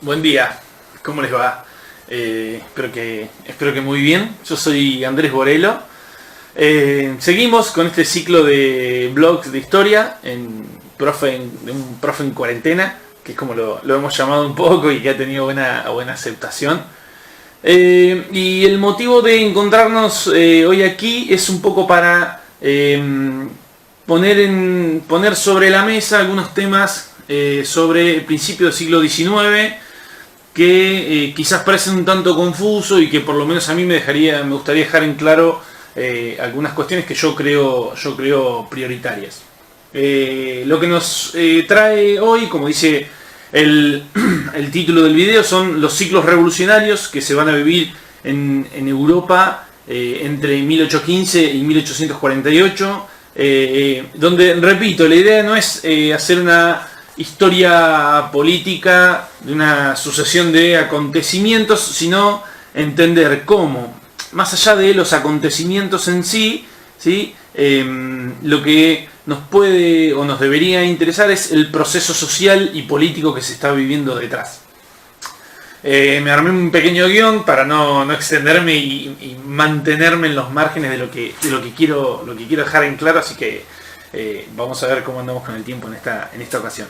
Buen día, ¿cómo les va? Espero que muy bien. Yo soy Andrés Borelo. Seguimos con este ciclo de blogs de historia de un profe en cuarentena, que es como lo hemos llamado un poco y que ha tenido buena aceptación. Y el motivo de encontrarnos hoy aquí es un poco para poner sobre la mesa algunos temas sobre el principio del siglo XIX, que quizás parecen un tanto confuso y que por lo menos a mí me gustaría dejar en claro algunas cuestiones que yo creo prioritarias. Lo que nos trae hoy, como dice el título del video, son los ciclos revolucionarios que se van a vivir en Europa entre 1815 y 1848, donde, repito, la idea no es hacer una historia política de una sucesión de acontecimientos, sino entender cómo, más allá de los acontecimientos en sí, lo que nos puede o nos debería interesar es el proceso social y político que se está viviendo detrás. Me armé un pequeño guión para no extenderme y mantenerme en los márgenes de lo que quiero dejar en claro, así que vamos a ver cómo andamos con el tiempo en esta ocasión.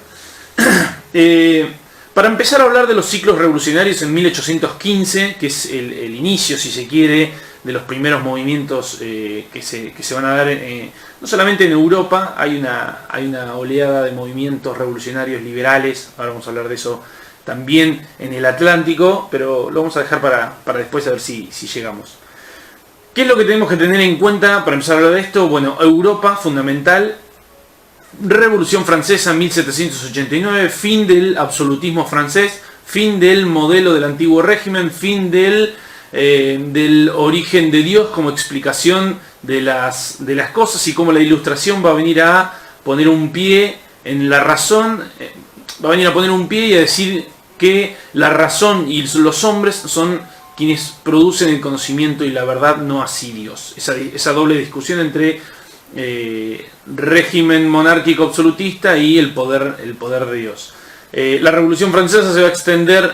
Para empezar a hablar de los ciclos revolucionarios en 1815, que es el inicio, si se quiere, de los primeros movimientos que se van a dar no solamente en Europa. Hay una oleada de movimientos revolucionarios liberales, ahora vamos a hablar de eso también en el Atlántico, pero lo vamos a dejar para después, a ver si llegamos. ¿Qué es lo que tenemos que tener en cuenta para empezar a hablar de esto? Bueno, Europa, fundamental. Revolución Francesa 1789, fin del absolutismo francés, fin del modelo del antiguo régimen, fin del origen de Dios como explicación de las cosas, y cómo la Ilustración va a venir a poner un pie en la razón, va a venir a poner un pie y a decir que la razón y los hombres son quienes producen el conocimiento y la verdad, no así Dios. Esa doble discusión entre régimen monárquico absolutista y el poder de Dios. La Revolución Francesa se va a extender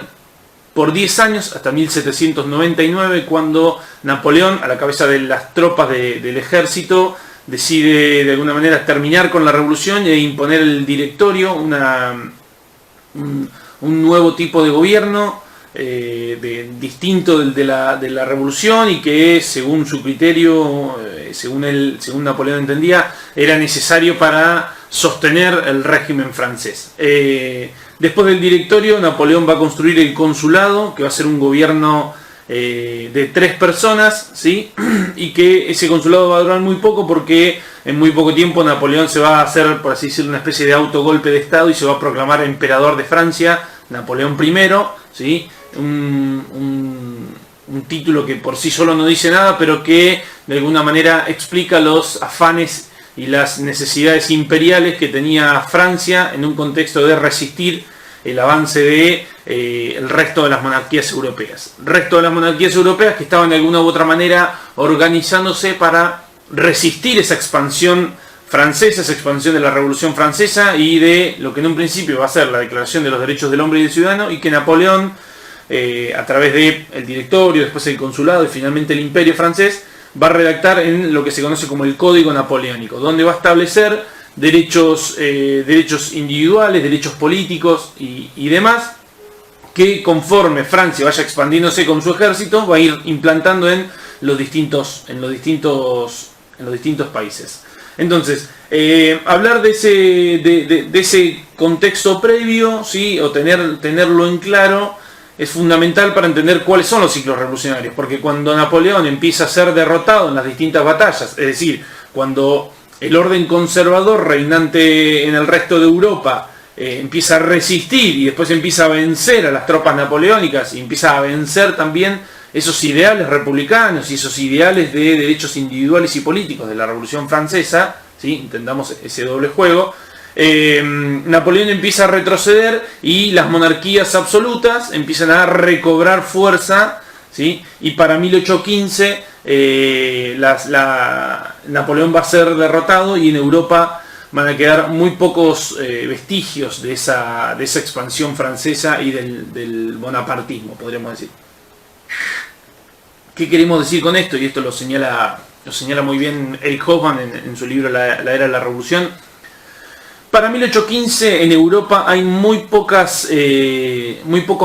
por 10 años hasta 1799, cuando Napoleón, a la cabeza de las tropas del ejército, decide de alguna manera terminar con la revolución e imponer el directorio, un nuevo tipo de gobierno distinto de la revolución, y que según su criterio, según Napoleón entendía, era necesario para sostener el régimen francés. Después del directorio, Napoleón va a construir el consulado, que va a ser un gobierno de 3 personas, ¿sí? Y que ese consulado va a durar muy poco, porque en muy poco tiempo Napoleón se va a hacer, por así decirlo, una especie de autogolpe de estado y se va a proclamar emperador de Francia, Napoleón I, ¿sí? Un título que por sí solo no dice nada, pero que de alguna manera explica los afanes y las necesidades imperiales que tenía Francia en un contexto de resistir el avance de el resto de las monarquías europeas. El resto de las monarquías europeas que estaban de alguna u otra manera organizándose para resistir esa expansión francesa, esa expansión de la Revolución Francesa y de lo que en un principio va a ser la Declaración de los Derechos del Hombre y del Ciudadano, y que Napoleón, a través del directorio, después el consulado y finalmente el imperio francés, va a redactar en lo que se conoce como el Código Napoleónico, donde va a establecer derechos individuales, derechos políticos y demás, que conforme Francia vaya expandiéndose con su ejército, va a ir implantando en los distintos países. Entonces, hablar de ese contexto previo, ¿sí? O tenerlo en claro, es fundamental para entender cuáles son los ciclos revolucionarios, porque cuando Napoleón empieza a ser derrotado en las distintas batallas, es decir, cuando el orden conservador reinante en el resto de Europa empieza a resistir y después empieza a vencer a las tropas napoleónicas y empieza a vencer también esos ideales republicanos y esos ideales de derechos individuales y políticos de la Revolución Francesa, ¿sí? Entendamos ese doble juego. Napoleón empieza a retroceder y las monarquías absolutas empiezan a recobrar fuerza, ¿sí? Y para 1815 Napoleón va a ser derrotado y en Europa van a quedar muy pocos vestigios de esa expansión francesa y del bonapartismo, podríamos decir. ¿Qué queremos decir con esto? Y esto lo señala muy bien Eric Hobsbawm en su libro La Era de la Revolución. Para 1815 en Europa hay muy pocos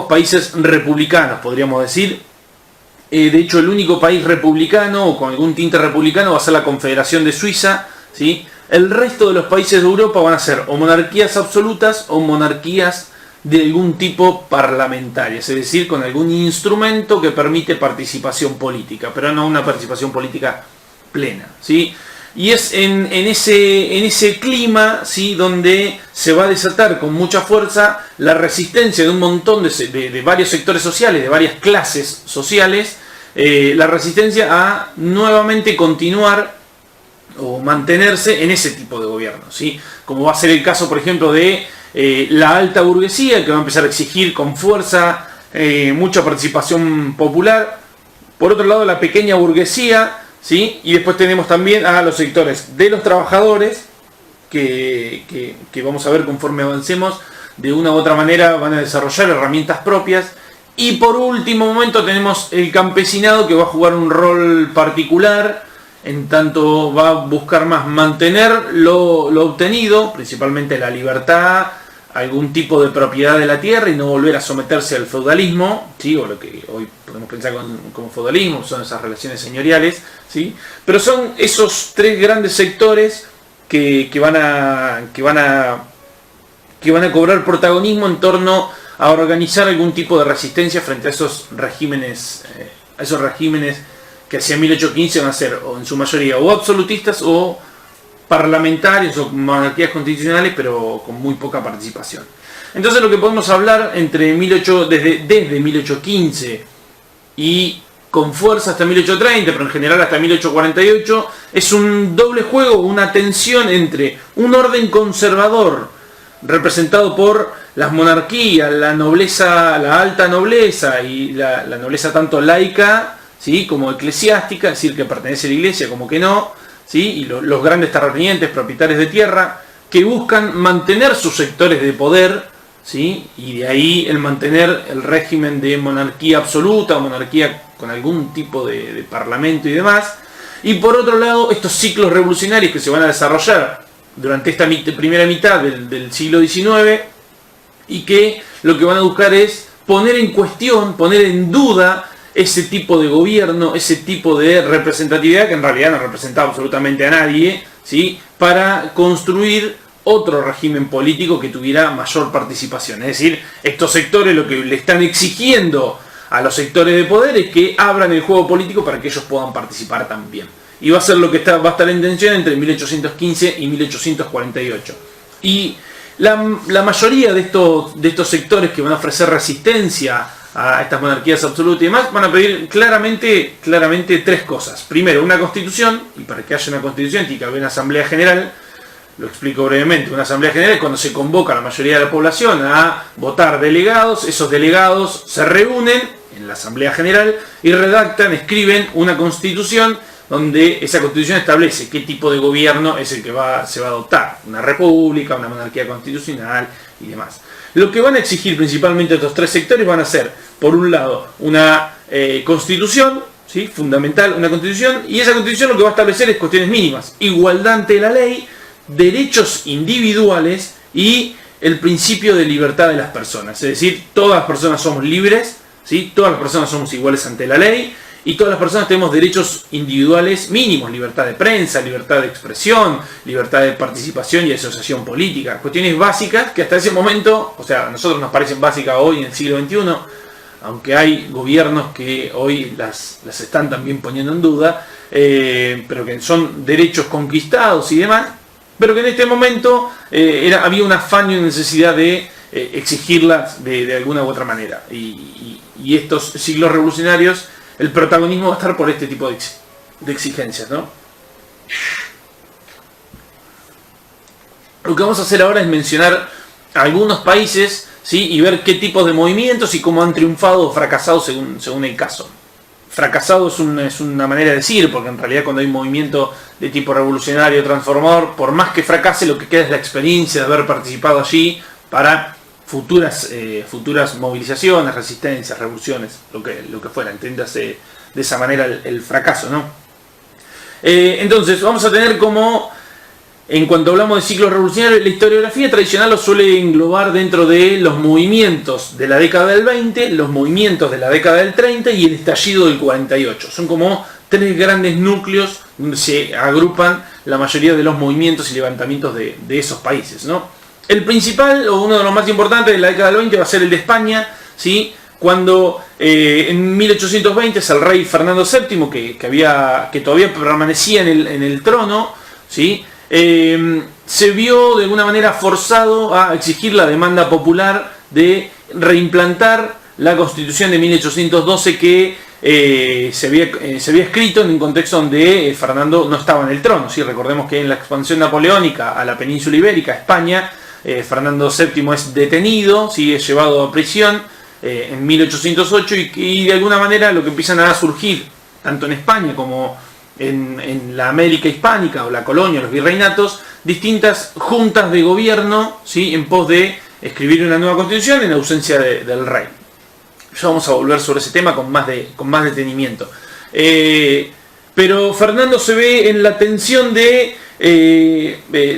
países republicanos, podríamos decir. De hecho, el único país republicano o con algún tinte republicano va a ser la Confederación de Suiza, ¿sí? El resto de los países de Europa van a ser o monarquías absolutas o monarquías de algún tipo parlamentarias, es decir, con algún instrumento que permite participación política, pero no una participación política plena, ¿sí? Y es en ese clima, ¿sí?, donde se va a desatar con mucha fuerza la resistencia de un montón de varios sectores sociales, de varias clases sociales, la resistencia a nuevamente continuar o mantenerse en ese tipo de gobierno, ¿sí? Como va a ser el caso, por ejemplo, de la alta burguesía, que va a empezar a exigir con fuerza mucha participación popular. Por otro lado, la pequeña burguesía, ¿sí? Y después tenemos también a los sectores de los trabajadores, que vamos a ver conforme avancemos, de una u otra manera van a desarrollar herramientas propias. Y por último momento tenemos el campesinado, que va a jugar un rol particular, en tanto va a buscar más mantener lo obtenido, principalmente la libertad, algún tipo de propiedad de la tierra y no volver a someterse al feudalismo, ¿sí?, o lo que hoy podemos pensar como feudalismo, son esas relaciones señoriales, ¿sí? Pero son esos tres grandes sectores que van a cobrar protagonismo en torno a organizar algún tipo de resistencia frente a esos regímenes que hacia 1815 van a ser o en su mayoría o absolutistas o parlamentarios o monarquías constitucionales, pero con muy poca participación. Entonces lo que podemos hablar desde 1815 y con fuerza hasta 1830, pero en general hasta 1848, es un doble juego, una tensión entre un orden conservador representado por las monarquías, la nobleza, la alta nobleza y la nobleza tanto laica, ¿sí?, como eclesiástica, es decir, que pertenece a la iglesia como que no, ¿sí?, y los grandes terratenientes, propietarios de tierra, que buscan mantener sus sectores de poder, ¿sí?, y de ahí el mantener el régimen de monarquía absoluta o monarquía con algún tipo de parlamento y demás. Y por otro lado, estos ciclos revolucionarios que se van a desarrollar durante esta primera mitad del siglo XIX y que lo que van a buscar es poner en cuestión, poner en duda ese tipo de gobierno, ese tipo de representatividad que en realidad no representaba absolutamente a nadie, ¿sí?, para construir otro régimen político que tuviera mayor participación. Es decir, estos sectores lo que le están exigiendo a los sectores de poder es que abran el juego político para que ellos puedan participar también. Y va a ser lo que va a estar en tensión entre 1815 y 1848. Y la mayoría de estos sectores que van a ofrecer resistencia a estas monarquías absolutas y demás, van a pedir claramente tres cosas. Primero, una constitución, y para que haya una constitución tiene que haber una asamblea general. Lo explico brevemente. Una asamblea general es cuando se convoca a la mayoría de la población a votar delegados. Esos delegados se reúnen en la asamblea general y redactan, escriben una constitución donde esa constitución establece qué tipo de gobierno es el que se va a adoptar. Una república, una monarquía constitucional y demás. Lo que van a exigir principalmente estos tres sectores van a ser, por un lado, una constitución, ¿sí?, fundamental, una constitución, y esa constitución lo que va a establecer es cuestiones mínimas: igualdad ante la ley, derechos individuales y el principio de libertad de las personas. Es decir, todas las personas somos libres, ¿sí?, todas las personas somos iguales ante la ley, y todas las personas tenemos derechos individuales mínimos: libertad de prensa, libertad de expresión, libertad de participación y asociación política. Cuestiones básicas que hasta ese momento, o sea, a nosotros nos parecen básicas hoy en el siglo XXI, aunque hay gobiernos que hoy las están también poniendo en duda, pero que son derechos conquistados y demás, pero que en este momento había un afán y una necesidad de exigirlas de alguna u otra manera. Y estos siglos revolucionarios, el protagonismo va a estar por este tipo de exigencias, ¿no? Lo que vamos a hacer ahora es mencionar algunos países, ¿sí?, y ver qué tipos de movimientos y cómo han triunfado o fracasado según el caso. fracasado es una manera de decir, porque en realidad cuando hay un movimiento de tipo revolucionario, transformador, por más que fracase, lo que queda es la experiencia de haber participado allí para futuras movilizaciones, resistencias, revoluciones, lo que fuera, entiéndase de esa manera el fracaso, ¿no? Entonces vamos a tener como, en cuanto hablamos de ciclos revolucionarios, la historiografía tradicional lo suele englobar dentro de los movimientos de la década del 20, los movimientos de la década del 30 y el estallido del 48. Son como tres grandes núcleos donde se agrupan la mayoría de los movimientos y levantamientos de esos países, ¿no? El principal, o uno de los más importantes de la década del 20, va a ser el de España, ¿sí? Cuando en 1820 es el rey Fernando VII, que todavía permanecía en el trono, ¿sí? Se vio de alguna manera forzado a exigir la demanda popular de reimplantar la Constitución de 1812 que se había escrito en un contexto donde Fernando no estaba en el trono, ¿sí? Recordemos que en la expansión napoleónica a la península ibérica, España, Fernando VII es detenido, ¿sí? Es llevado a prisión en 1808 y de alguna manera lo que empiezan a surgir, tanto en España como en la América hispánica o la colonia, los virreinatos, distintas juntas de gobierno, ¿sí? En pos de escribir una nueva constitución en ausencia del rey. Ya vamos a volver sobre ese tema con más detenimiento. Pero Fernando se ve en la tensión de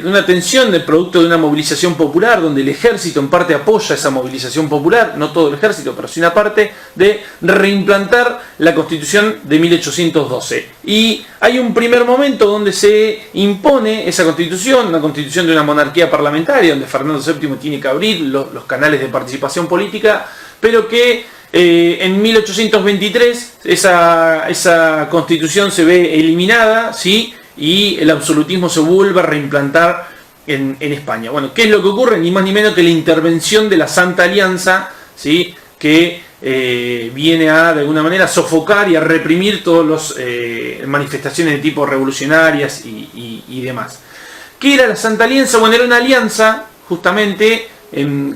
una tensión del producto de una movilización popular, donde el ejército en parte apoya esa movilización popular, no todo el ejército, pero sí una parte, de reimplantar la Constitución de 1812. Y hay un primer momento donde se impone esa Constitución, una Constitución de una monarquía parlamentaria, donde Fernando VII tiene que abrir los canales de participación política, pero que en 1823 esa Constitución se ve eliminada, ¿sí? Y el absolutismo se vuelve a reimplantar en España. Bueno, ¿qué es lo que ocurre? Ni más ni menos que la intervención de la Santa Alianza, ¿sí? Que viene a, de alguna manera, sofocar y a reprimir todas las manifestaciones de tipo revolucionarias y demás. ¿Qué era la Santa Alianza? Bueno, era una alianza, justamente,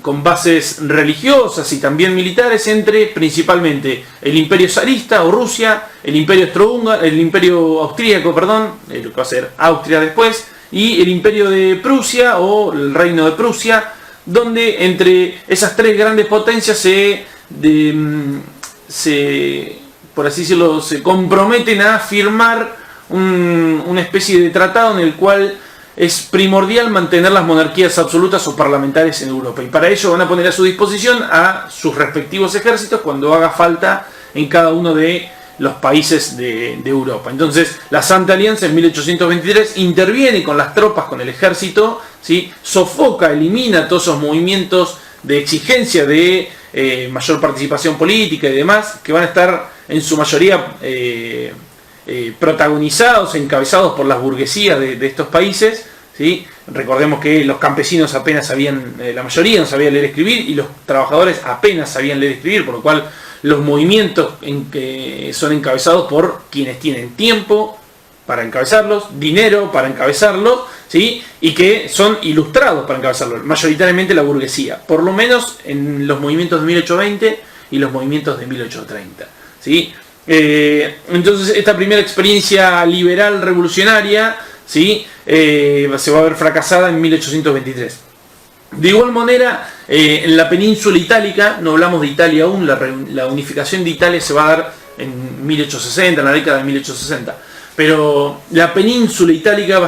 con bases religiosas y también militares entre principalmente el Imperio zarista o Rusia, el Imperio austríaco, lo que va a ser Austria después, y el Imperio de Prusia o el Reino de Prusia, donde entre esas tres grandes potencias por así decirlo, se comprometen a firmar una especie de tratado en el cual es primordial mantener las monarquías absolutas o parlamentarias en Europa. Y para ello van a poner a su disposición a sus respectivos ejércitos cuando haga falta en cada uno de los países de Europa. Entonces, la Santa Alianza en 1823 interviene con las tropas, con el ejército, ¿sí? Sofoca, elimina todos esos movimientos de exigencia de mayor participación política y demás, que van a estar en su mayoría protagonizados, encabezados por las burguesías de estos países, ¿sí? Recordemos que los campesinos apenas sabían, la mayoría no sabía leer y escribir, y los trabajadores apenas sabían leer y escribir, por lo cual los movimientos que son encabezados por quienes tienen tiempo para encabezarlos, dinero para encabezarlos, ¿sí? Y que son ilustrados para encabezarlos, mayoritariamente la burguesía, por lo menos en los movimientos de 1820 y los movimientos de 1830, ¿sí? Entonces esta primera experiencia liberal revolucionaria, ¿sí? Se va a ver fracasada en 1823. De igual manera, en la península itálica, no hablamos de Italia aún, la unificación de Italia se va a dar en 1860, en la década de 1860. Pero la península itálica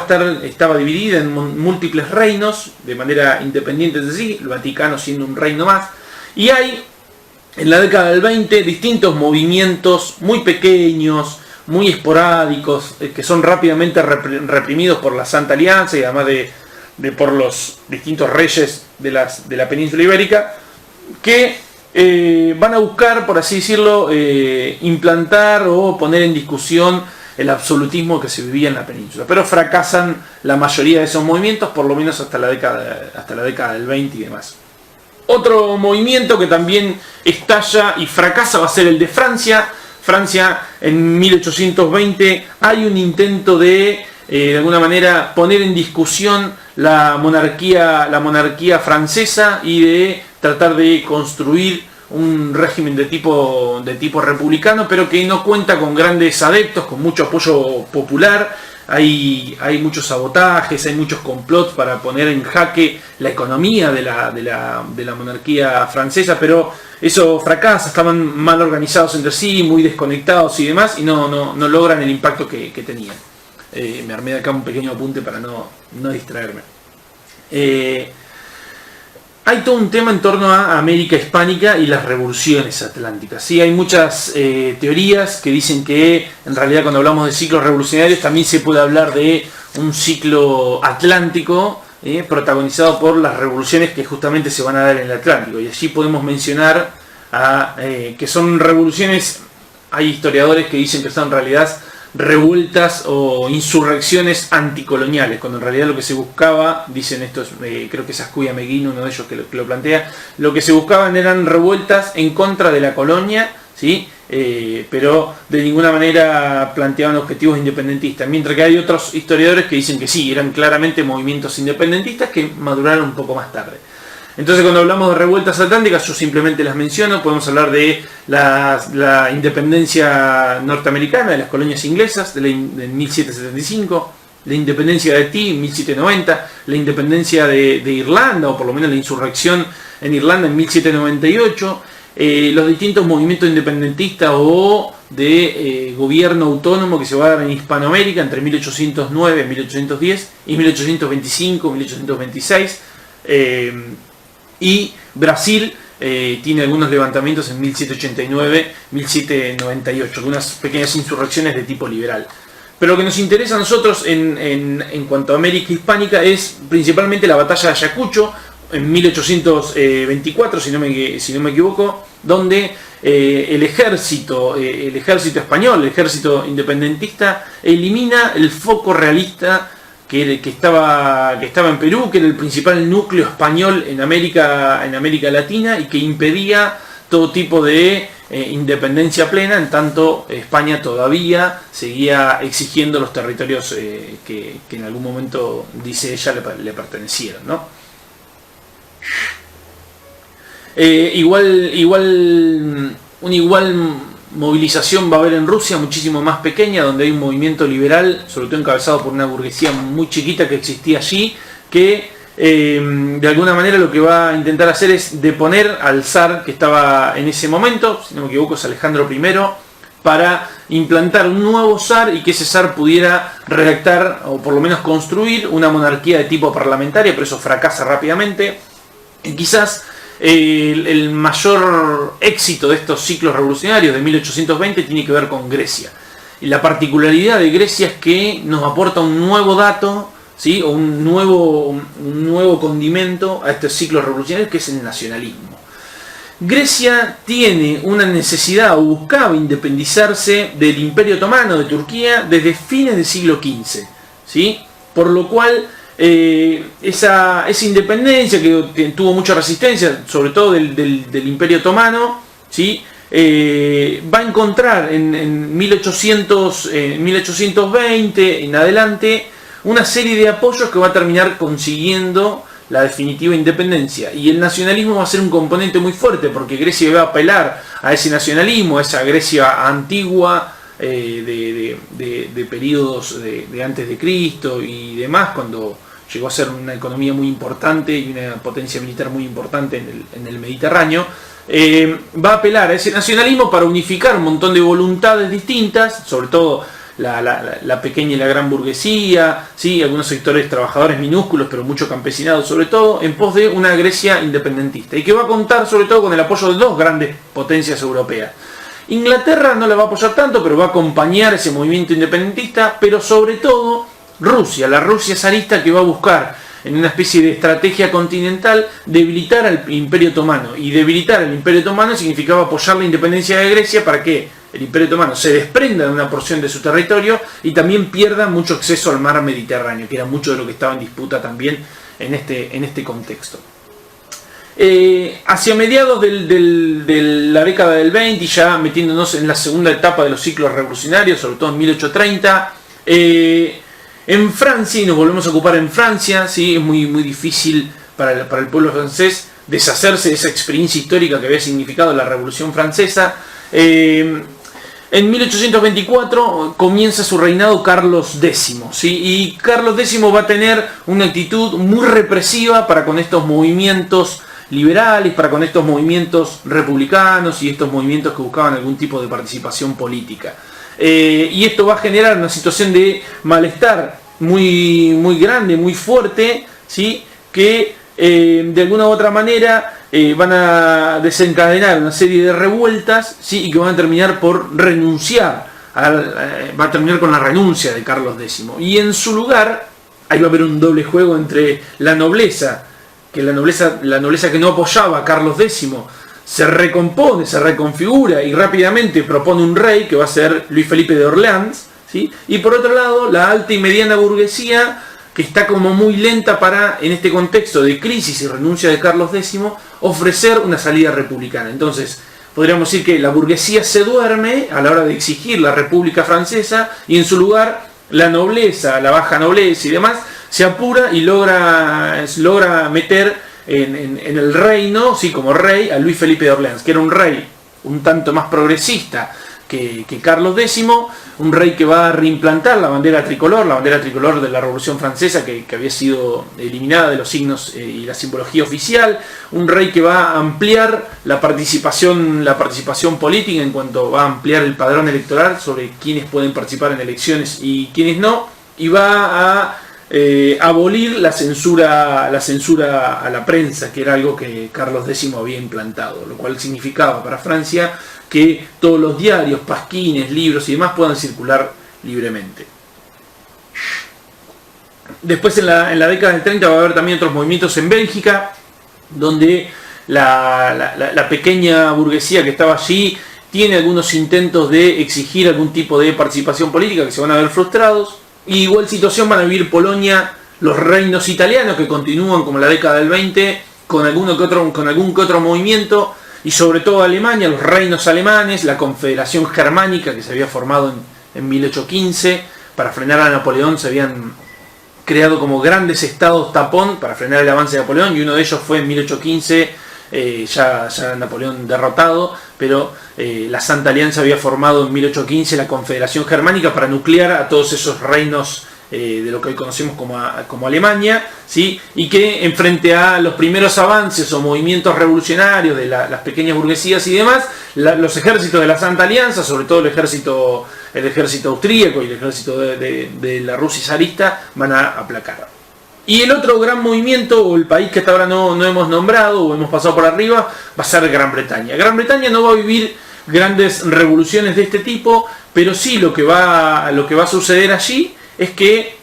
estaba dividida en múltiples reinos, de manera independiente de sí, el Vaticano siendo un reino más. Y hay, en la década del 20, distintos movimientos muy pequeños, muy esporádicos, que son rápidamente reprimidos por la Santa Alianza y además por los distintos reyes de la península ibérica, que van a buscar, por así decirlo, implantar o poner en discusión el absolutismo que se vivía en la península. Pero fracasan la mayoría de esos movimientos, por lo menos hasta la década del 20 y demás. Otro movimiento que también estalla y fracasa va a ser el de Francia. Francia, en 1820 hay un intento de alguna manera poner en discusión la monarquía francesa y de tratar de construir un régimen de tipo republicano, pero que no cuenta con grandes adeptos, con mucho apoyo popular. Hay muchos sabotajes, hay muchos complots para poner en jaque la economía de la monarquía francesa, pero eso fracasa, estaban mal organizados entre sí, muy desconectados y demás, y no logran el impacto que tenían. Me armé de acá un pequeño apunte para no distraerme. Hay todo un tema en torno a América hispánica y las revoluciones atlánticas. Sí, hay muchas teorías que dicen que en realidad cuando hablamos de ciclos revolucionarios también se puede hablar de un ciclo atlántico protagonizado por las revoluciones que justamente se van a dar en el Atlántico. Y allí podemos mencionar que son revoluciones, hay historiadores que dicen que son en realidad revueltas o insurrecciones anticoloniales, cuando en realidad lo que se buscaba, dicen estos, creo que es Ascuya Meguin, uno de ellos que lo plantea, lo que se buscaban eran revueltas en contra de la colonia, ¿sí? Pero de ninguna manera planteaban objetivos independentistas, mientras que hay otros historiadores que dicen que sí, eran claramente movimientos independentistas que maduraron un poco más tarde. Entonces cuando hablamos de revueltas atlánticas, yo simplemente las menciono. Podemos hablar de la independencia norteamericana, de las colonias inglesas, de 1775, la independencia de Haití en 1790, la independencia de Irlanda, o por lo menos la insurrección en Irlanda en 1798, los distintos movimientos independentistas o de gobierno autónomo que se va a dar en Hispanoamérica entre 1809 y 1810 y 1825, 1826, y Brasil tiene algunos levantamientos en 1789, 1798, algunas pequeñas insurrecciones de tipo liberal. Pero lo que nos interesa a nosotros en cuanto a América hispánica es principalmente la batalla de Ayacucho, en 1824, si no me equivoco, donde el ejército español, el ejército independentista, elimina el foco realista que estaba en Perú, que era el principal núcleo español en América Latina y que impedía todo tipo de independencia plena, en tanto España todavía seguía exigiendo los territorios que en algún momento, dice ella, le pertenecieron, ¿no? Una igual movilización va a haber en Rusia, muchísimo más pequeña, donde hay un movimiento liberal, sobre todo encabezado por una burguesía muy chiquita que existía allí, que de alguna manera lo que va a intentar hacer es deponer al zar que estaba en ese momento, si no me equivoco es Alejandro I, para implantar un nuevo zar y que ese zar pudiera redactar o por lo menos construir una monarquía de tipo parlamentaria, pero eso fracasa rápidamente. Y quizás el mayor éxito de estos ciclos revolucionarios de 1820 tiene que ver con Grecia. Y la particularidad de Grecia es que nos aporta un nuevo dato, ¿sí? O un nuevo condimento a estos ciclos revolucionarios, que es el nacionalismo. Grecia tiene una necesidad o buscaba independizarse del Imperio Otomano de Turquía desde fines del siglo XV, ¿sí? Por lo cual esa independencia que tuvo mucha resistencia, sobre todo del Imperio Otomano, ¿sí? Va a encontrar en 1820 en adelante una serie de apoyos que va a terminar consiguiendo la definitiva independencia. Y el nacionalismo va a ser un componente muy fuerte, porque Grecia va a apelar a ese nacionalismo, a esa Grecia antigua, de periodos de antes de Cristo y demás, cuando llegó a ser una economía muy importante y una potencia militar muy importante en el Mediterráneo. Va a apelar a ese nacionalismo para unificar un montón de voluntades distintas, sobre todo la pequeña y la gran burguesía, ¿sí? Algunos sectores trabajadores minúsculos, pero mucho campesinado sobre todo, en pos de una Grecia independentista, y que va a contar sobre todo con el apoyo de dos grandes potencias europeas. Inglaterra no la va a apoyar tanto, pero va a acompañar ese movimiento independentista, pero sobre todo Rusia, la Rusia zarista, que va a buscar en una especie de estrategia continental debilitar al Imperio Otomano. Y debilitar al Imperio Otomano significaba apoyar la independencia de Grecia para que el Imperio Otomano se desprenda de una porción de su territorio y también pierda mucho acceso al mar Mediterráneo, que era mucho de lo que estaba en disputa también en este contexto. Hacia mediados de la década del 20, y ya metiéndonos en la segunda etapa de los ciclos revolucionarios, sobre todo en 1830, en Francia, y nos volvemos a ocupar en Francia, ¿sí? Es muy difícil para el pueblo francés deshacerse de esa experiencia histórica que había significado la Revolución Francesa. En 1824 comienza su reinado Carlos X, ¿sí? Y Carlos X va a tener una actitud muy represiva para con estos movimientos liberales, para con estos movimientos republicanos y estos movimientos que buscaban algún tipo de participación política. Y esto va a generar una situación de malestar muy grande, muy fuerte, ¿sí? Que de alguna u otra manera van a desencadenar una serie de revueltas, ¿sí? Y que van a terminar por renunciar, va a terminar con la renuncia de Carlos X. Y en su lugar, ahí va a haber un doble juego entre la nobleza que no apoyaba a Carlos X, se recompone, se reconfigura y rápidamente propone un rey que va a ser Luis Felipe de Orleans, ¿sí? Y por otro lado, la alta y mediana burguesía, que está como muy lenta para, en este contexto de crisis y renuncia de Carlos X, ofrecer una salida republicana. Entonces, podríamos decir que la burguesía se duerme a la hora de exigir la República Francesa y en su lugar la nobleza, la baja nobleza y demás, se apura y logra meter en el reino, sí, como rey, a Luis Felipe de Orleans, que era un rey un tanto más progresista que Carlos X, un rey que va a reimplantar la bandera tricolor de la Revolución Francesa, que había sido eliminada de los signos y la simbología oficial, un rey que va a ampliar la participación política en cuanto va a ampliar el padrón electoral sobre quiénes pueden participar en elecciones y quiénes no, y va a abolir la censura a la prensa, que era algo que Carlos X había implantado, lo cual significaba para Francia que todos los diarios, pasquines, libros y demás puedan circular libremente. Después en la década del 30 va a haber también otros movimientos en Bélgica, donde la pequeña burguesía que estaba allí tiene algunos intentos de exigir algún tipo de participación política que se van a ver frustrados. Y igual situación van a vivir Polonia, los reinos italianos que continúan como la década del 20 con algún que otro movimiento, y sobre todo Alemania, los reinos alemanes, la Confederación Germánica que se había formado en 1815 para frenar a Napoleón. Se habían creado como grandes estados tapón para frenar el avance de Napoleón, y uno de ellos fue en 1815, ya Napoleón derrotado, pero la Santa Alianza había formado en 1815 la Confederación Germánica para nuclear a todos esos reinos de lo que hoy conocemos como Alemania, ¿sí? Y que en frente a los primeros avances o movimientos revolucionarios de las pequeñas burguesías y demás, los ejércitos de la Santa Alianza, sobre todo el ejército austríaco y el ejército de la Rusia zarista, van a aplacar. Y el otro gran movimiento, o el país que hasta ahora no hemos nombrado o hemos pasado por arriba, va a ser Gran Bretaña. Gran Bretaña no va a vivir grandes revoluciones de este tipo, pero sí lo que va a suceder allí es que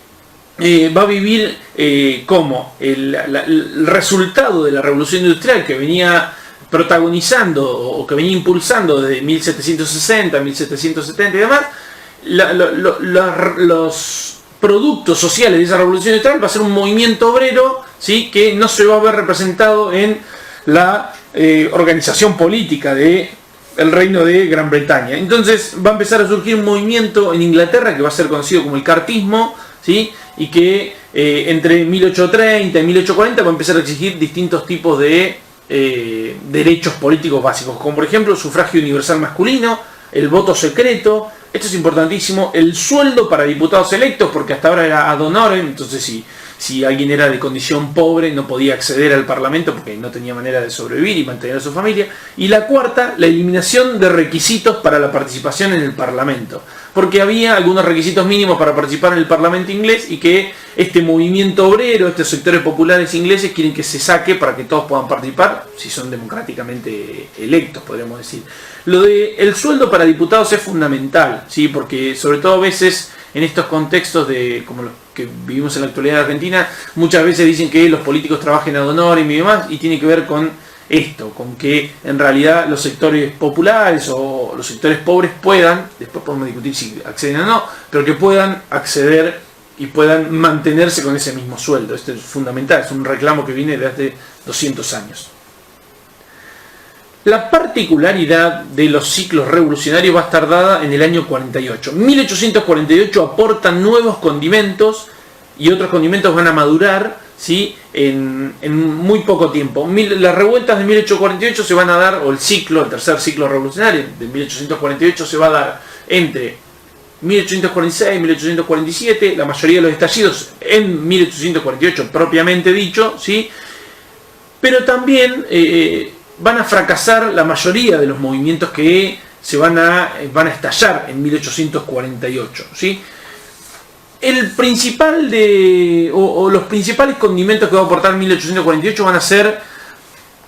va a vivir como el resultado de la revolución industrial que venía protagonizando o que venía impulsando desde 1760, 1770 y demás, los productos sociales de esa revolución industrial va a ser un movimiento obrero, ¿sí? Que no se va a ver representado en la organización política del reino de Gran Bretaña. Entonces va a empezar a surgir un movimiento en Inglaterra que va a ser conocido como el cartismo, ¿sí? Y que entre 1830 y 1840 va a empezar a exigir distintos tipos de derechos políticos básicos, como por ejemplo el sufragio universal masculino, el voto secreto. Esto es importantísimo, el sueldo para diputados electos, porque hasta ahora era ad honorem, entonces si alguien era de condición pobre no podía acceder al Parlamento porque no tenía manera de sobrevivir y mantener a su familia. Y la cuarta, la eliminación de requisitos para la participación en el Parlamento, porque había algunos requisitos mínimos para participar en el Parlamento inglés y que este movimiento obrero, estos sectores populares ingleses quieren que se saque para que todos puedan participar, si son democráticamente electos, podríamos decir. Lo del sueldo para diputados es fundamental, ¿sí? Porque sobre todo a veces en estos contextos como los que vivimos en la actualidad de Argentina, muchas veces dicen que los políticos trabajen ad honorem y demás, y tiene que ver con esto, con que en realidad los sectores populares o los sectores pobres puedan, después podemos discutir si acceden o no, pero que puedan acceder y puedan mantenerse con ese mismo sueldo. Esto es fundamental, es un reclamo que viene de hace 200 años. La particularidad de los ciclos revolucionarios va a estar dada en el año 48. 1848 aportan nuevos condimentos y otros condimentos van a madurar, ¿sí? en muy poco tiempo. Las revueltas de 1848 se van a dar, o el tercer ciclo revolucionario de 1848 se va a dar entre 1846 y 1847, la mayoría de los estallidos en 1848 propiamente dicho, ¿sí? Pero también van a fracasar la mayoría de los movimientos que van a estallar en 1848, ¿sí? El principal los principales condimentos que va a aportar 1848 van a ser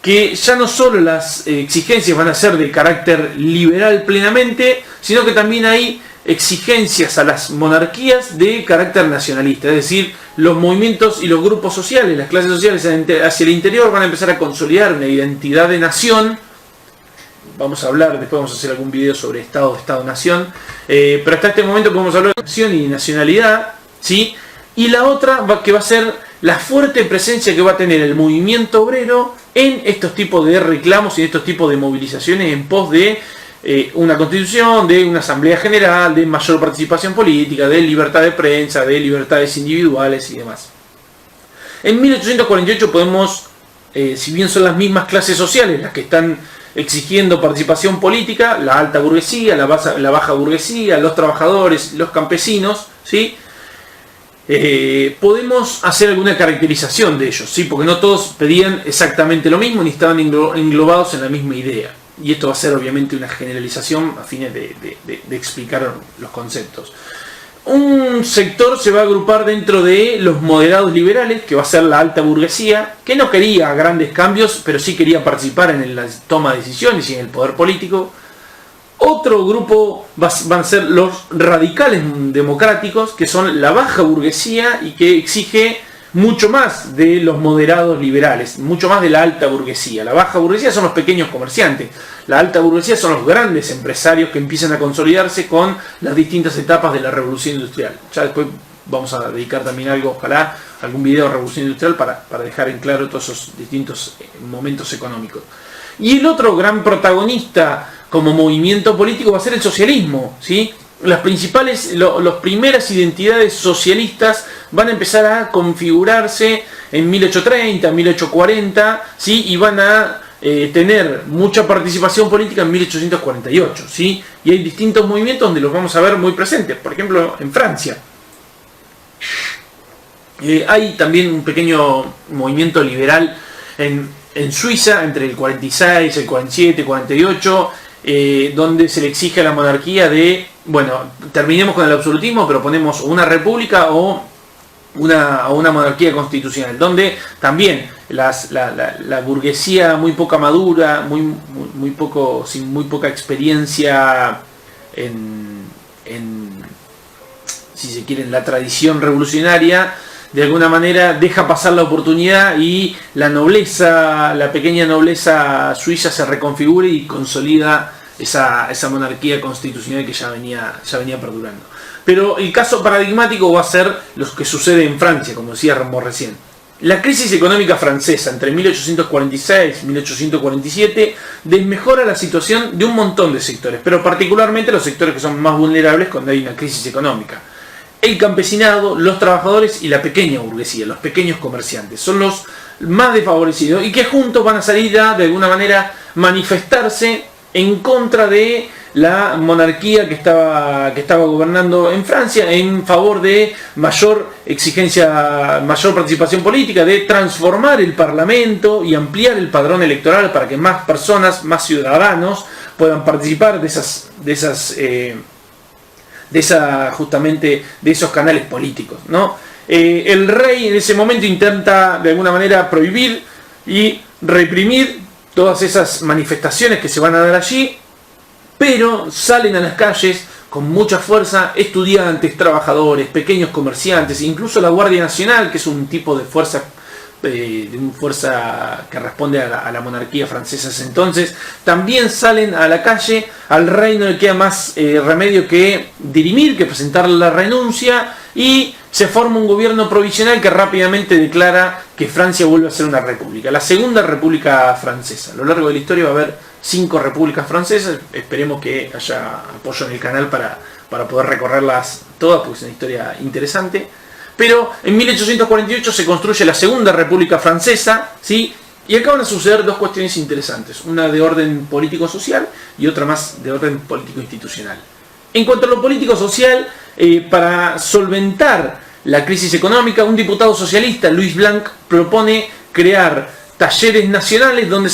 que ya no solo las exigencias van a ser de carácter liberal plenamente, sino que también hay exigencias a las monarquías de carácter nacionalista, es decir, los movimientos y los grupos sociales, las clases sociales hacia el interior van a empezar a consolidar una identidad de nación. Vamos a hablar, después vamos a hacer algún video sobre Estado-Nación, pero hasta este momento podemos hablar de nación y nacionalidad, ¿sí? Y la otra que va a ser la fuerte presencia que va a tener el movimiento obrero en estos tipos de reclamos y en estos tipos de movilizaciones en pos de una constitución, de una asamblea general, de mayor participación política, de libertad de prensa, de libertades individuales y demás. En 1848 podemos, si bien son las mismas clases sociales las que están exigiendo participación política, la alta burguesía, la baja burguesía, los trabajadores, los campesinos, ¿sí? Podemos hacer alguna caracterización de ellos, ¿sí? Porque no todos pedían exactamente lo mismo ni estaban englobados en la misma idea. Y esto va a ser obviamente una generalización a fines de explicar los conceptos. Un sector se va a agrupar dentro de los moderados liberales, que va a ser la alta burguesía, que no quería grandes cambios, pero sí quería participar en la toma de decisiones y en el poder político. Otro grupo van a ser los radicales democráticos, que son la baja burguesía y que exige mucho más de los moderados liberales, mucho más de la alta burguesía. La baja burguesía son los pequeños comerciantes, la alta burguesía son los grandes empresarios que empiezan a consolidarse con las distintas etapas de la revolución industrial. Ya después vamos a dedicar también algo, ojalá, algún video de revolución industrial para dejar en claro todos esos distintos momentos económicos. Y el otro gran protagonista como movimiento político va a ser el socialismo, ¿sí? Las primeras identidades socialistas van a empezar a configurarse en 1830, 1840, ¿sí? Y van a tener mucha participación política en 1848, ¿sí? Y hay distintos movimientos donde los vamos a ver muy presentes. Por ejemplo, en Francia. Hay también un pequeño movimiento liberal en Suiza entre el 46, el 47, el 48, donde se le exige a la monarquía terminemos con el absolutismo, pero ponemos una república o una monarquía constitucional, donde también la burguesía muy poca madura, sin muy poca experiencia si se quiere, en la tradición revolucionaria, de alguna manera deja pasar la oportunidad y la pequeña nobleza suiza se reconfigura y consolida esa monarquía constitucional que ya venía perdurando. Pero el caso paradigmático va a ser lo que sucede en Francia, como decíamos recién. La crisis económica francesa entre 1846 y 1847 desmejora la situación de un montón de sectores, pero particularmente los sectores que son más vulnerables cuando hay una crisis económica. El campesinado, los trabajadores y la pequeña burguesía, los pequeños comerciantes, son los más desfavorecidos y que juntos van a salir a, de alguna manera, manifestarse en contra de la monarquía que estaba gobernando en Francia, en favor de mayor exigencia, mayor participación política, de transformar el Parlamento y ampliar el padrón electoral para que más personas, más ciudadanos puedan participar de esos canales políticos, ¿no? El rey en ese momento intenta de alguna manera prohibir y reprimir todas esas manifestaciones que se van a dar allí, pero salen a las calles con mucha fuerza estudiantes, trabajadores, pequeños comerciantes, incluso la Guardia Nacional, que es un tipo de fuerza que responde a la monarquía francesa ese entonces, también salen a la calle. Al rey no le queda más remedio que dirimir, que presentar la renuncia, y se forma un gobierno provisional que rápidamente declara que Francia vuelve a ser una república, la segunda república francesa. A lo largo de la historia va a haber 5 repúblicas francesas, esperemos que haya apoyo en el canal para poder recorrerlas todas, porque es una historia interesante. Pero en 1848 se construye la Segunda República Francesa, ¿sí? Y acaban de suceder dos cuestiones interesantes, una de orden político-social y otra más de orden político-institucional. En cuanto a lo político-social, para solventar la crisis económica, un diputado socialista, Louis Blanc, propone crear talleres nacionales donde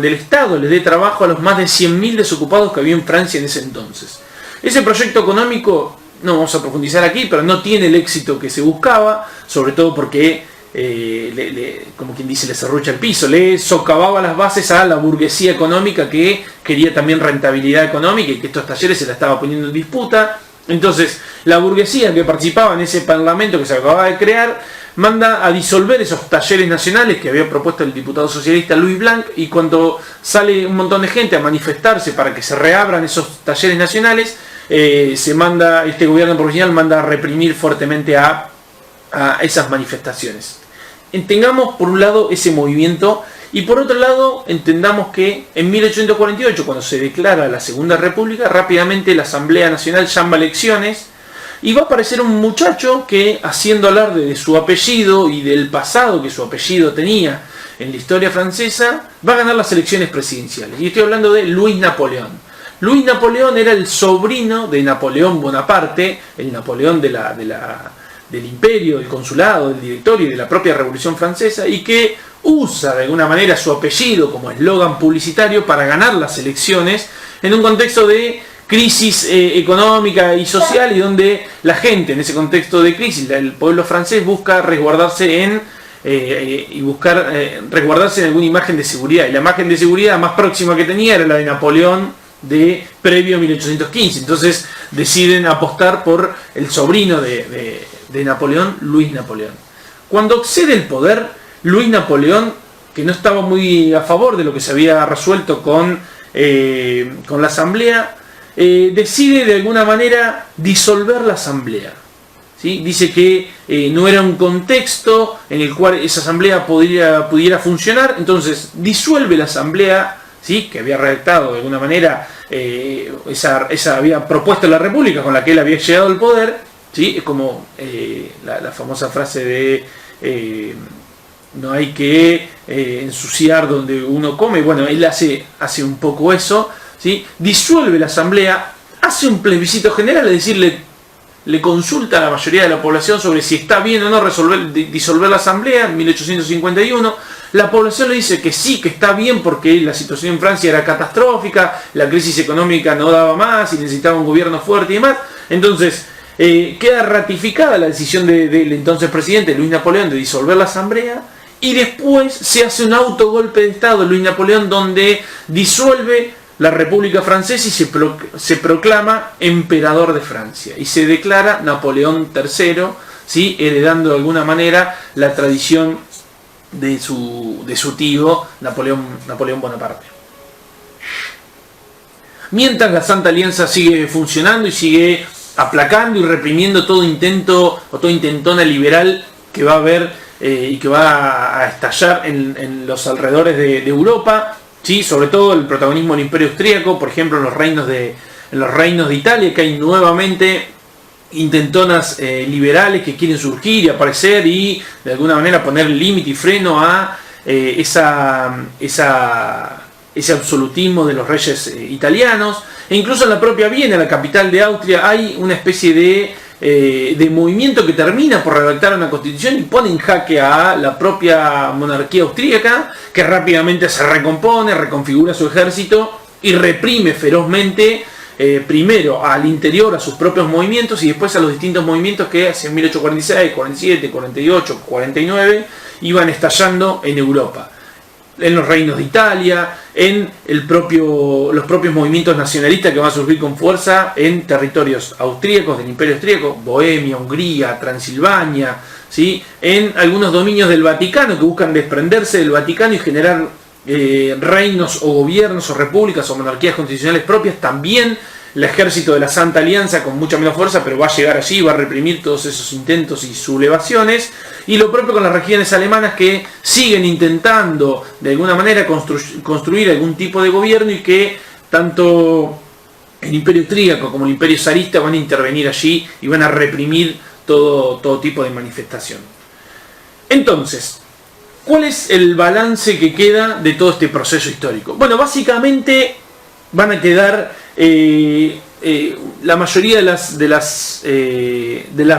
el Estado le dé trabajo a los más de 100.000 desocupados que había en Francia en ese entonces. Ese proyecto económico, no vamos a profundizar aquí, pero no tiene el éxito que se buscaba, sobre todo porque como quien dice, le serrucha el piso, le socavaba las bases a la burguesía económica que quería también rentabilidad económica y que estos talleres se la estaba poniendo en disputa. Entonces, la burguesía que participaba en ese parlamento que se acababa de crear manda a disolver esos talleres nacionales que había propuesto el diputado socialista Louis Blanc, y cuando sale un montón de gente a manifestarse para que se reabran esos talleres nacionales, este gobierno provincial manda a reprimir fuertemente a esas manifestaciones. Tengamos por un lado ese movimiento y por otro lado entendamos que en 1848, cuando se declara la Segunda República, rápidamente la Asamblea Nacional llama elecciones y va a aparecer un muchacho que, haciendo alarde de su apellido y del pasado que su apellido tenía en la historia francesa, va a ganar las elecciones presidenciales. Y estoy hablando de Luis Napoleón. Luis Napoleón era el sobrino de Napoleón Bonaparte, el Napoleón del imperio, del consulado, del directorio y de la propia Revolución Francesa, y que usa de alguna manera su apellido como eslogan publicitario para ganar las elecciones en un contexto de crisis económica y social, y donde la gente en ese contexto de crisis, el pueblo francés, busca resguardarse resguardarse en alguna imagen de seguridad, y la imagen de seguridad más próxima que tenía era la de Napoleón de previo a 1815. Entonces deciden apostar por el sobrino de Napoleón, Luis Napoleón. Cuando accede el poder, Luis Napoleón, que no estaba muy a favor de lo que se había resuelto con la Asamblea, decide de alguna manera disolver la Asamblea. ¿Sí? Dice que no era un contexto en el cual esa Asamblea pudiera funcionar, entonces disuelve la Asamblea, ¿sí? Que había redactado de alguna manera, esa había propuesto la República con la que él había llegado al poder. ¿Sí? Es como la famosa frase de no hay que ensuciar donde uno come. Bueno, él hace un poco eso, ¿sí? Disuelve la Asamblea, hace un plebiscito general, es decir, le consulta a la mayoría de la población sobre si está bien o no disolver la Asamblea en 1851. La población le dice que sí, que está bien, porque la situación en Francia era catastrófica, la crisis económica no daba más y necesitaba un gobierno fuerte y demás. Entonces, queda ratificada la decisión del entonces presidente Luis Napoleón de disolver la Asamblea, y después se hace un autogolpe de Estado de Luis Napoleón donde disuelve la República Francesa y se proclama emperador de Francia y se declara Napoleón III, ¿sí? Heredando de alguna manera la tradición de su tío Napoleón Bonaparte. Mientras la Santa Alianza sigue funcionando y sigue aplacando y reprimiendo todo intento o toda intentona liberal que va a haber y que va a estallar en los alrededores de Europa, ¿sí? Sobre todo el protagonismo del Imperio Austríaco, por ejemplo en los reinos de Italia, que hay nuevamente intentonas liberales que quieren surgir y aparecer y de alguna manera poner límite y freno a ese absolutismo de los reyes italianos. E incluso en la propia Viena, la capital de Austria, hay una especie de movimiento que termina por redactar una constitución y pone en jaque a la propia monarquía austríaca, que rápidamente se recompone, reconfigura su ejército y reprime ferozmente primero al interior a sus propios movimientos y después a los distintos movimientos que hacia 1846, 47, 48, 49 iban estallando en Europa, en los reinos de Italia, en los propios movimientos nacionalistas que van a surgir con fuerza en territorios austríacos, del Imperio Austríaco, Bohemia, Hungría, Transilvania, ¿sí? En algunos dominios del Vaticano que buscan desprenderse del Vaticano y generar reinos o gobiernos o repúblicas o monarquías constitucionales propias. También el ejército de la Santa Alianza con mucha menos fuerza, pero va a llegar allí, va a reprimir todos esos intentos y sublevaciones. Y lo propio con las regiones alemanas, que siguen intentando de alguna manera construir algún tipo de gobierno, y que tanto el Imperio Austríaco como el Imperio Zarista van a intervenir allí y van a reprimir todo tipo de manifestación. Entonces, ¿cuál es el balance que queda de todo este proceso histórico? Bueno, básicamente van a quedar la mayoría de las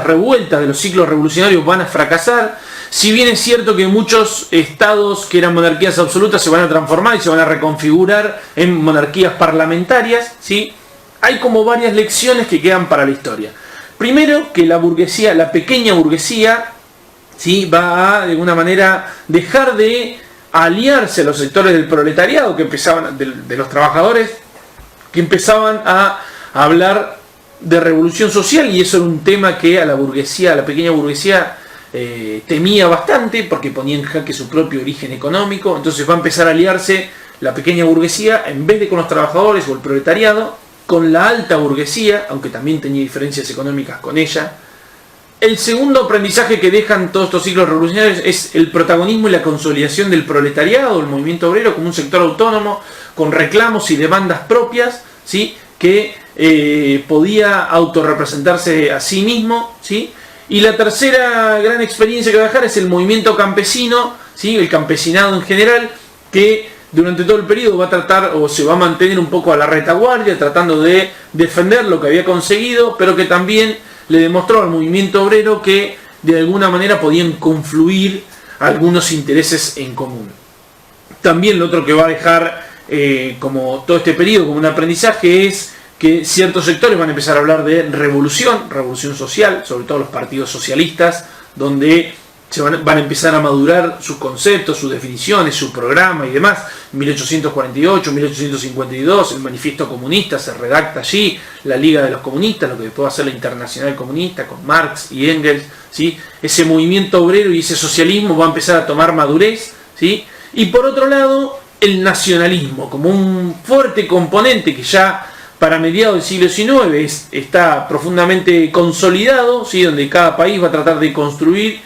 revueltas, de los ciclos revolucionarios van a fracasar. Si bien es cierto que muchos estados que eran monarquías absolutas se van a transformar y se van a reconfigurar en monarquías parlamentarias, ¿sí? Hay como varias lecciones que quedan para la historia. Primero, que la burguesía, la pequeña burguesía, ¿sí? Va a, de alguna manera, dejar de aliarse a los sectores del proletariado, que empezaban, de los trabajadores, que empezaban a hablar de revolución social, y eso era un tema que a la burguesía, a la pequeña burguesía, temía bastante, porque ponía en jaque su propio origen económico. Entonces va a empezar a aliarse la pequeña burguesía, en vez de con los trabajadores o el proletariado, con la alta burguesía, aunque también tenía diferencias económicas con ella. El segundo aprendizaje que dejan todos estos ciclos revolucionarios es el protagonismo y la consolidación del proletariado, el movimiento obrero, como un sector autónomo, con reclamos y demandas propias, ¿sí? Que podía autorrepresentarse a sí mismo, ¿sí? Y la tercera gran experiencia que va a dejar es el movimiento campesino, ¿sí? El campesinado en general, que durante todo el periodo va a tratar, o se va a mantener un poco a la retaguardia, tratando de defender lo que había conseguido, pero que también le demostró al movimiento obrero que de alguna manera podían confluir algunos intereses en común. También lo otro que va a dejar como todo este periodo como un aprendizaje es que ciertos sectores van a empezar a hablar de revolución social, sobre todo los partidos socialistas, donde van a empezar a madurar sus conceptos, sus definiciones, su programa y demás. 1848, 1852, el manifiesto comunista se redacta allí, la Liga de los Comunistas, lo que después va a ser la Internacional Comunista con Marx y Engels, ¿sí? Ese movimiento obrero y ese socialismo va a empezar a tomar madurez, ¿sí? Y por otro lado, el nacionalismo, como un fuerte componente que ya para mediados del siglo XIX está profundamente consolidado, ¿sí? Donde cada país va a tratar de construir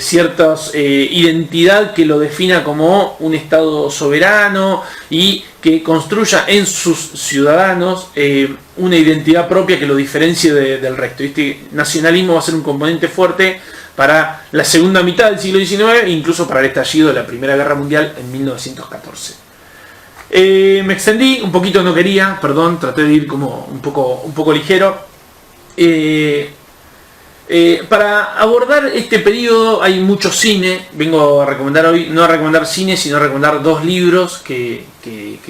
cierta identidad que lo defina como un Estado soberano y que construya en sus ciudadanos una identidad propia que lo diferencie del resto. Este nacionalismo va a ser un componente fuerte para la segunda mitad del siglo XIX e incluso para el estallido de la Primera Guerra Mundial en 1914. Me extendí un poquito, no quería, perdón, traté de ir como un poco ligero. Para abordar este periodo hay mucho cine. Vengo a recomendar hoy, no a recomendar cine, sino a recomendar dos libros que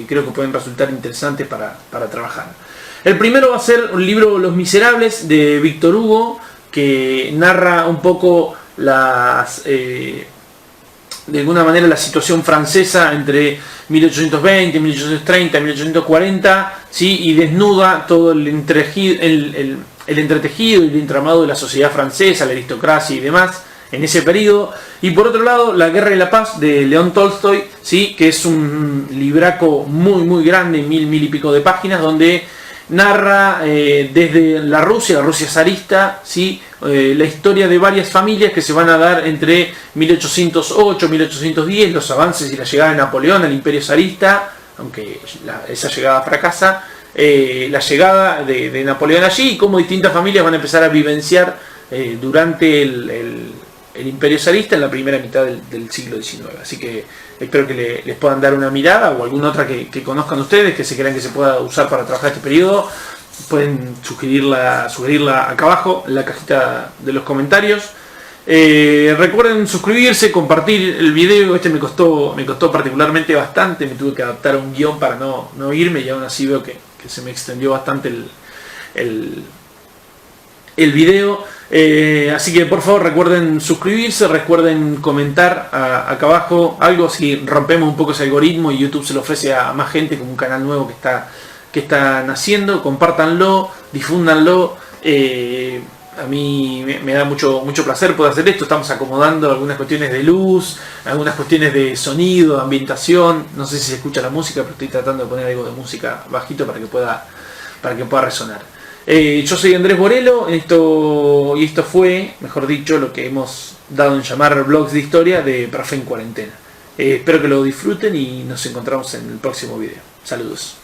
creo que pueden resultar interesantes para trabajar. El primero va a ser un libro, Los Miserables, de Víctor Hugo, que narra un poco de alguna manera la situación francesa entre 1820, 1830, 1840, ¿sí? Y desnuda todo el entretejido y el entramado de la sociedad francesa, la aristocracia y demás en ese periodo. Y por otro lado, La Guerra y la Paz, de León Tolstoy, ¿sí? Que es un libraco muy grande, mil y pico de páginas, donde narra desde la Rusia zarista, ¿sí? La historia de varias familias que se van a dar entre 1808 y 1810, los avances y la llegada de Napoleón al imperio zarista, aunque esa llegada fracasa, la llegada de Napoleón allí y cómo distintas familias van a empezar a vivenciar durante el imperio zarista en la primera mitad del siglo XIX. Así que espero que les puedan dar una mirada, o alguna otra que conozcan ustedes, que se crean que se pueda usar para trabajar este periodo. Pueden sugerirla acá abajo en la cajita de los comentarios. Recuerden suscribirse, compartir el video. Este me costó particularmente bastante, me tuve que adaptar a un guión para no irme, y aún así veo que se me extendió bastante el video. Así que por favor recuerden suscribirse, recuerden comentar acá abajo algo, si rompemos un poco ese algoritmo y YouTube se lo ofrece a más gente como un canal nuevo que está naciendo. Compártanlo, difúndanlo. A mí me da mucho placer poder hacer esto. Estamos acomodando algunas cuestiones de luz, algunas cuestiones de sonido, ambientación. No sé si se escucha la música, pero estoy tratando de poner algo de música bajito para que pueda resonar. Yo soy Andrés Borelo, y esto fue, mejor dicho, lo que hemos dado en llamar Blogs de Historia de Profe en Cuarentena. Espero que lo disfruten y nos encontramos en el próximo video. Saludos.